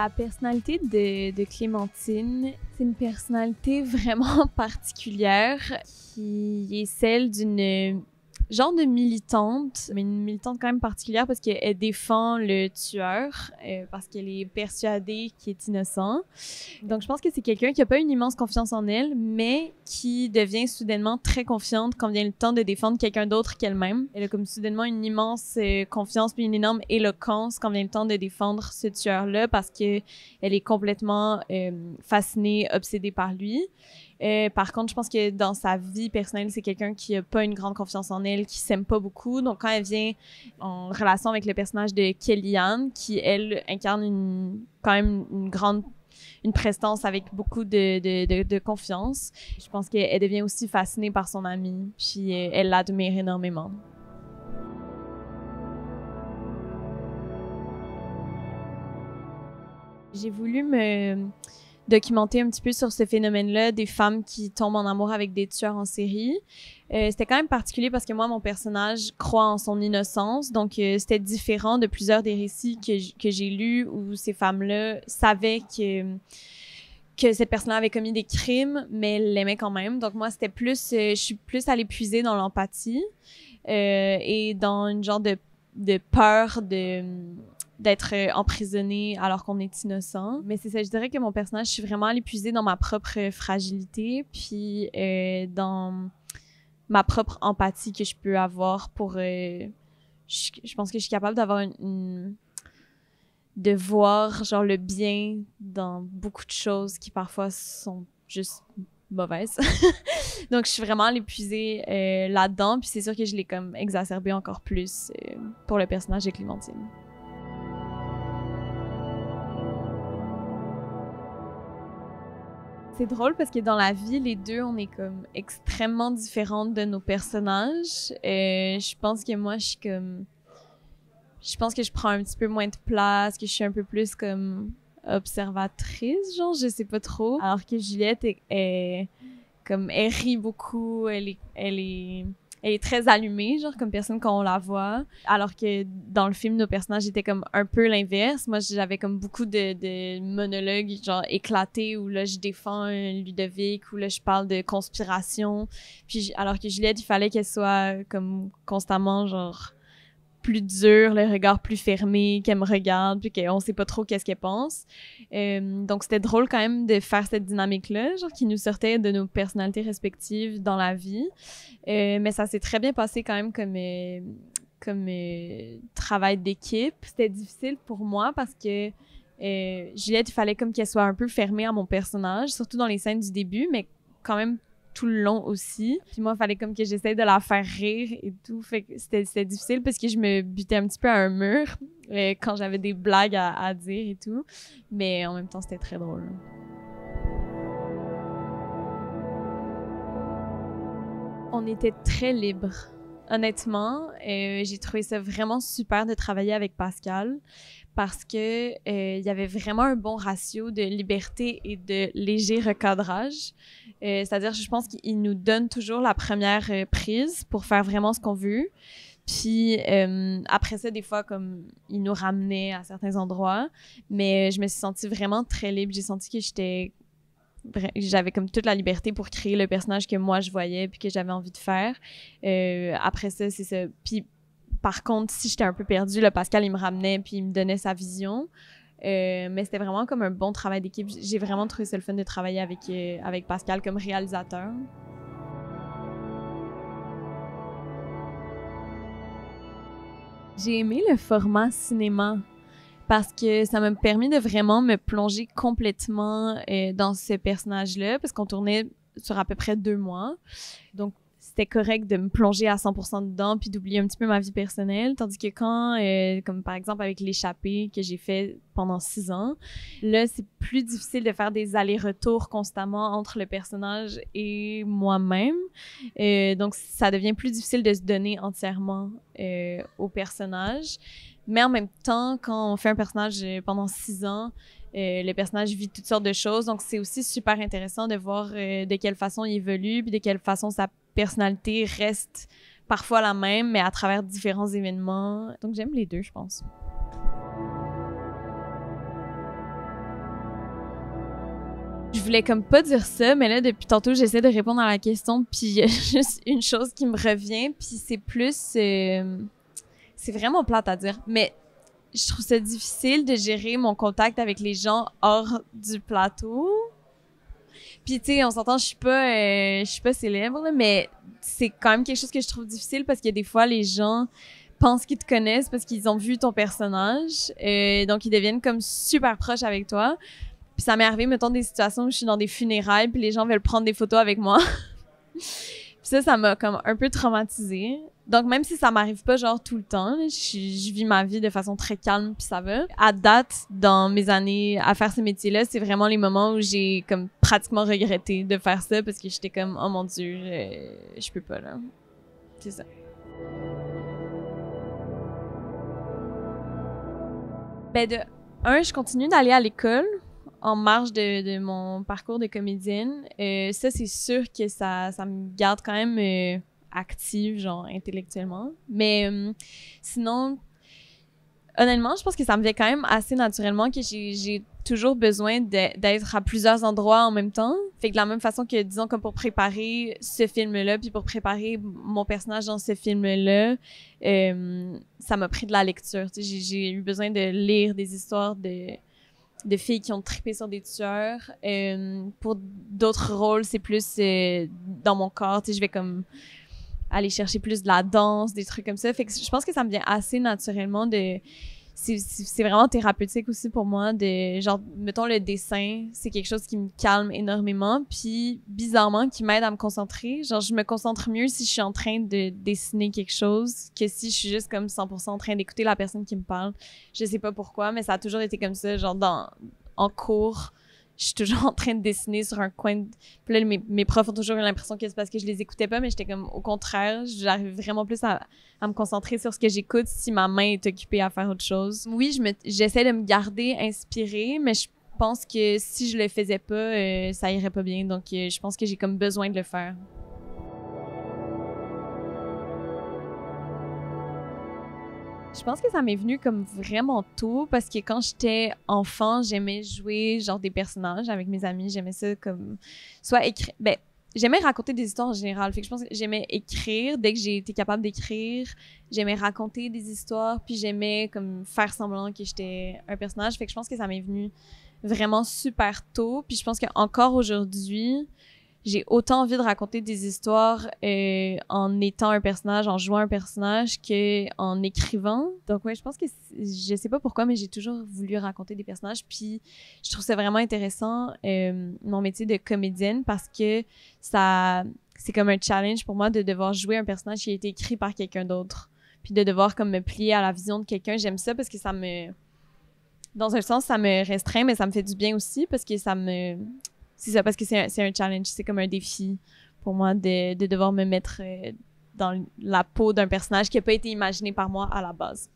La personnalité de Clémentine, c'est une personnalité vraiment particulière qui est celle d'une genre de militante, mais une militante quand même particulière parce qu'elle défend le tueur, parce qu'elle est persuadée qu'il est innocent. Donc je pense que c'est quelqu'un qui a pas une immense confiance en elle, mais qui devient soudainement très confiante quand vient le temps de défendre quelqu'un d'autre qu'elle-même. Elle a comme soudainement une immense confiance puis une énorme éloquence quand vient le temps de défendre ce tueur-là parce que elle est complètement fascinée, obsédée par lui. Par contre, je pense que dans sa vie personnelle, c'est quelqu'un qui a pas une grande confiance en elle, qui s'aime pas beaucoup. Donc, quand elle vient en relation avec le personnage de Kellyanne, qui, elle, incarne quand même une prestance avec beaucoup de confiance, je pense qu'elle devient aussi fascinée par son amie, puis elle l'admire énormément. J'ai voulu me documenter un petit peu sur ce phénomène-là des femmes qui tombent en amour avec des tueurs en série. C'était quand même particulier parce que moi, mon personnage croit en son innocence, donc c'était différent de plusieurs des récits que j'ai lus où ces femmes-là savaient que cette personne-là avait commis des crimes, mais elle l'aimait quand même. Donc moi, c'était plus, je suis plus allée puiser dans l'empathie et dans une genre de peur d'être emprisonné alors qu'on est innocent. Mais c'est ça, je dirais que mon personnage, je suis vraiment allée puiser dans ma propre fragilité, puis dans ma propre empathie que je peux avoir pour... je pense que je suis capable d'avoir de voir genre le bien dans beaucoup de choses qui parfois sont juste mauvaises. Donc, je suis vraiment allée puiser là-dedans, puis c'est sûr que je l'ai comme exacerbé encore plus pour le personnage de Clémentine. C'est drôle parce que dans la vie, les deux, on est comme extrêmement différentes de nos personnages. Je pense que moi, je pense que je prends un petit peu moins de place, que je suis un peu plus comme observatrice, genre, je sais pas trop. Alors que Juliette comme, elle rit beaucoup, elle est très allumée, genre, comme personne quand on la voit. Alors que dans le film, nos personnages étaient comme un peu l'inverse. Moi, j'avais comme beaucoup de monologues, genre, éclatés, où là, je défends Ludovic, où là, je parle de conspiration. Puis, alors que Juliette, il fallait qu'elle soit comme constamment, genre, plus dure, le regard plus fermé, qu'elle me regarde, puis qu'on sait pas trop qu'est-ce qu'elle pense. Donc, c'était drôle quand même de faire cette dynamique-là, genre qui nous sortait de nos personnalités respectives dans la vie. Mais ça s'est très bien passé quand même comme travail d'équipe. C'était difficile pour moi parce que Juliette, il fallait comme qu'elle soit un peu fermée à mon personnage, surtout dans les scènes du début, mais quand même tout le long aussi. Puis moi, il fallait comme que j'essaye de la faire rire et tout. Fait que c'était difficile parce que je me butais un petit peu à un mur quand j'avais des blagues à dire et tout. Mais en même temps, c'était très drôle. On était très libres. Honnêtement, j'ai trouvé ça vraiment super de travailler avec Pascal parce que il y avait vraiment un bon ratio de liberté et de léger recadrage. C'est-à-dire, je pense qu'il nous donne toujours la première prise pour faire vraiment ce qu'on veut. Puis après ça, des fois, comme il nous ramenait à certains endroits, mais je me suis sentie vraiment très libre. J'ai senti que j'avais comme toute la liberté pour créer le personnage que moi je voyais puis que j'avais envie de faire. Après ça, c'est ça. Puis par contre, si j'étais un peu perdue, là, Pascal, il me ramenait puis il me donnait sa vision. Mais c'était vraiment comme un bon travail d'équipe. J'ai vraiment trouvé ça le fun de travailler avec Pascal comme réalisateur. J'ai aimé le format cinéma parce que ça m'a permis de vraiment me plonger complètement dans ce personnage-là, parce qu'on tournait sur à peu près 2 mois. Donc, c'était correct de me plonger à 100% dedans puis d'oublier un petit peu ma vie personnelle. Tandis que quand, comme par exemple avec L'échappée que j'ai fait pendant 6 ans, là, c'est plus difficile de faire des allers-retours constamment entre le personnage et moi-même. Donc, ça devient plus difficile de se donner entièrement au personnage. Mais en même temps, quand on fait un personnage pendant 6 ans, le personnage vit toutes sortes de choses. Donc, c'est aussi super intéressant de voir de quelle façon il évolue puis de quelle façon sa personnalité reste parfois la même, mais à travers différents événements. Donc, j'aime les deux, je pense. voulais comme pas dire ça, mais là, depuis tantôt, j'essaie de répondre à la question, puis il y a juste une chose qui me revient, puis c'est plus... c'est vraiment plate à dire, mais je trouve ça difficile de gérer mon contact avec les gens hors du plateau. Puis, tu sais, on s'entend, je suis pas célèbre, là, mais c'est quand même quelque chose que je trouve difficile parce que des fois, les gens pensent qu'ils te connaissent parce qu'ils ont vu ton personnage. Donc, ils deviennent comme super proches avec toi. Puis ça m'est arrivé, mettons, des situations où je suis dans des funérailles puis les gens veulent prendre des photos avec moi. Puis ça m'a comme un peu traumatisée. Donc, même si ça m'arrive pas genre tout le temps, là, je vis ma vie de façon très calme puis ça va. À date, dans mes années à faire ce métier-là, c'est vraiment les moments où j'ai comme pratiquement regretté de faire ça parce que j'étais comme, oh mon Dieu, je peux pas, là. C'est ça. Ben, je continue d'aller à l'école en marge de mon parcours de comédienne. Ça, c'est sûr que ça me garde quand même active, genre, intellectuellement. Mais sinon, honnêtement, je pense que ça me vient quand même assez naturellement que j'ai toujours besoin d'être à plusieurs endroits en même temps. Fait que de la même façon que, disons, comme pour préparer ce film-là, puis pour préparer mon personnage dans ce film-là, ça m'a pris de la lecture. J'ai eu besoin de lire des histoires de filles qui ont trippé sur des tueurs. Pour d'autres rôles, c'est plus dans mon corps. Je vais comme aller chercher plus de la danse, des trucs comme ça. Fait que je pense que ça me vient assez naturellement de... C'est vraiment thérapeutique aussi pour moi de... Genre, mettons, le dessin, c'est quelque chose qui me calme énormément. Puis, bizarrement, qui m'aide à me concentrer. Genre, je me concentre mieux si je suis en train de dessiner quelque chose que si je suis juste comme 100% en train d'écouter la personne qui me parle. Je sais pas pourquoi, mais ça a toujours été comme ça. Genre, en cours, je suis toujours en train de dessiner sur un coin. Puis là, mes profs ont toujours eu l'impression que c'est parce que je les écoutais pas, mais j'étais comme, au contraire, j'arrive vraiment plus à me concentrer sur ce que j'écoute si ma main est occupée à faire autre chose. Oui, j'essaie de me garder inspirée, mais je pense que si je le faisais pas, ça irait pas bien. Donc, je pense que j'ai comme besoin de le faire. Je pense que ça m'est venu comme vraiment tôt parce que quand j'étais enfant, j'aimais jouer genre des personnages avec mes amis. J'aimais ça comme soit écrire. Ben, j'aimais raconter des histoires en général. Fait que je pense que j'aimais écrire. Dès que j'ai été capable d'écrire, j'aimais raconter des histoires. Puis j'aimais comme faire semblant que j'étais un personnage. Fait que je pense que ça m'est venu vraiment super tôt. Puis je pense qu'encore aujourd'hui, j'ai autant envie de raconter des histoires en étant un personnage, en jouant un personnage, qu'en écrivant. Donc ouais, je pense que je sais pas pourquoi, mais j'ai toujours voulu raconter des personnages. Puis je trouve ça vraiment intéressant, mon métier de comédienne, parce que c'est comme un challenge pour moi de devoir jouer un personnage qui a été écrit par quelqu'un d'autre. Puis de devoir comme me plier à la vision de quelqu'un. J'aime ça parce que dans un sens, ça me restreint, mais ça me fait du bien aussi parce que c'est ça, parce que c'est un challenge, c'est comme un défi pour moi de devoir me mettre dans la peau d'un personnage qui n'a pas été imaginé par moi à la base.